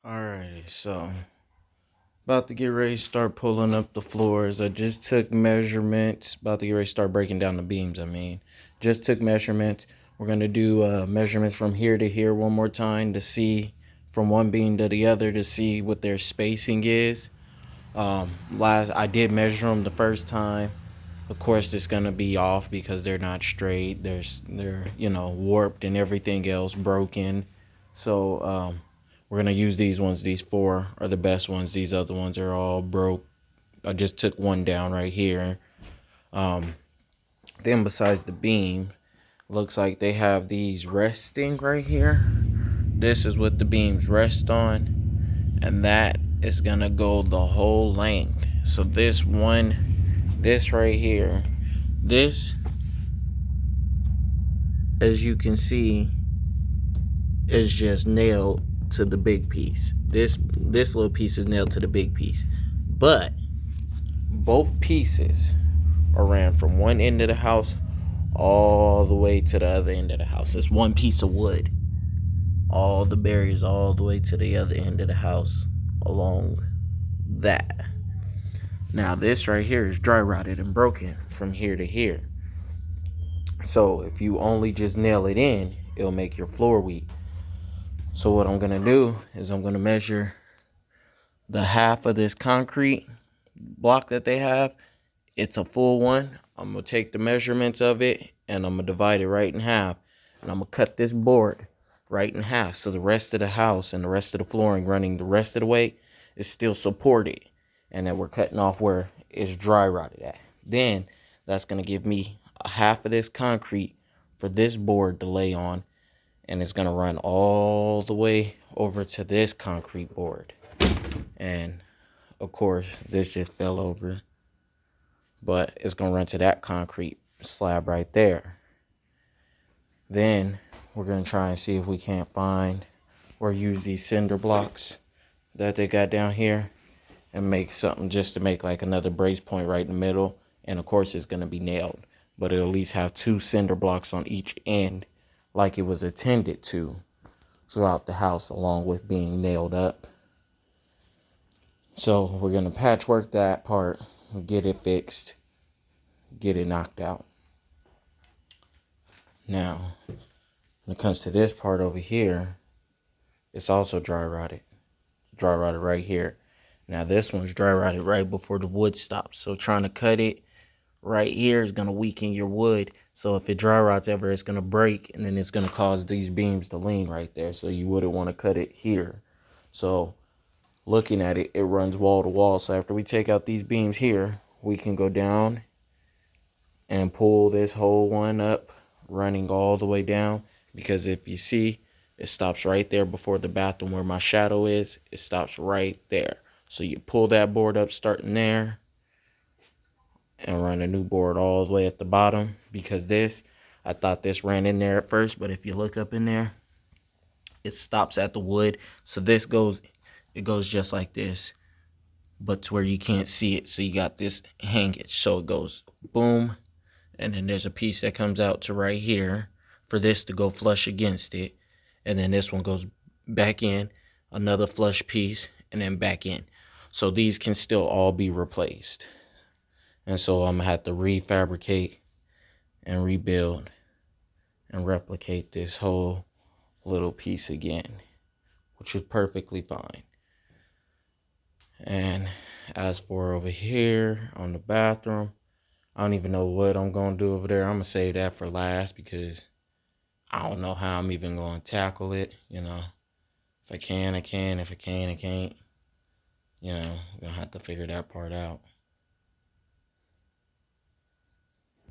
Alrighty, so about to get ready to start pulling up the floors. I just took measurements. About to get ready to start breaking down the beams. Just took measurements. We're gonna do measurements from here to here one more time to see from one beam to the other to see what their spacing is. Last I did measure them the first time. Of course, it's gonna be off because they're not straight. They're warped and everything else broken. So we're gonna use these ones. These four are the best ones. These other ones are all broke. I just took one down right here. Um, then besides the beam, looks like they have these resting right here. This is what the beams rest on, and that is gonna go the whole length. So this right here, this, as you can see, is just nailed to the big piece. This little piece is nailed to the big piece. But both pieces are ran from one end of the house all the way to the other end of the house. It's one piece of wood. All the barriers all the way to the other end of the house along that. Now this right here is dry rotted and broken from here to here. So if you only just nail it in, it'll make your floor weak. So what I'm gonna do is I'm gonna measure the half of this concrete block that they have. It's a full one. I'm gonna take the measurements of it and I'm gonna divide it right in half. And I'm gonna cut this board right in half so the rest of the house and the rest of the flooring running the rest of the way is still supported. And then we're cutting off where it's dry rotted at. Then that's gonna give me a half of this concrete for this board to lay on. And it's gonna run all the way over to this concrete board. And of course, this just fell over. But it's gonna run to that concrete slab right there. Then we're gonna try and see if we can't find or use these cinder blocks that they got down here and make something just to make like another brace point right in the middle. And of course it's gonna be nailed, but it'll at least have two cinder blocks on each end like it was intended to throughout the house, along with being nailed up. So we're gonna patchwork that part, get it fixed, get it knocked out. Now, when it comes to this part over here, it's also dry rotted. Dry rotted right here. Now this one's dry rotted right before the wood stops. So trying to cut it right here is gonna weaken your wood. So if it dry rots ever, it's gonna break and then it's gonna cause these beams to lean right there. So you wouldn't want to cut it here. So looking at it, it runs wall to wall. So after we take out these beams here, we can go down and pull this whole one up, running all the way down. Because if you see, it stops right there before the bathroom where my shadow is. It stops right there. So you pull that board up starting there and run a new board all the way at the bottom. Because this, I thought this ran in there at first, but if you look up in there, it stops at the wood. So this goes, it goes just like this, but to where you can't see it. So you got this hangage. So it goes boom, and then there's a piece that comes out to right here for this to go flush against it. And then this one goes back in, another flush piece, and then back in. So these can still all be replaced. And so I'm gonna have to refabricate and rebuild and replicate this whole little piece again, which is perfectly fine. And as for over here on the bathroom, I don't even know what I'm gonna do over there. I'm gonna save that for last because I don't know how I'm even gonna tackle it. If I can, I can. If I can't, I can't. I'm gonna have to figure that part out.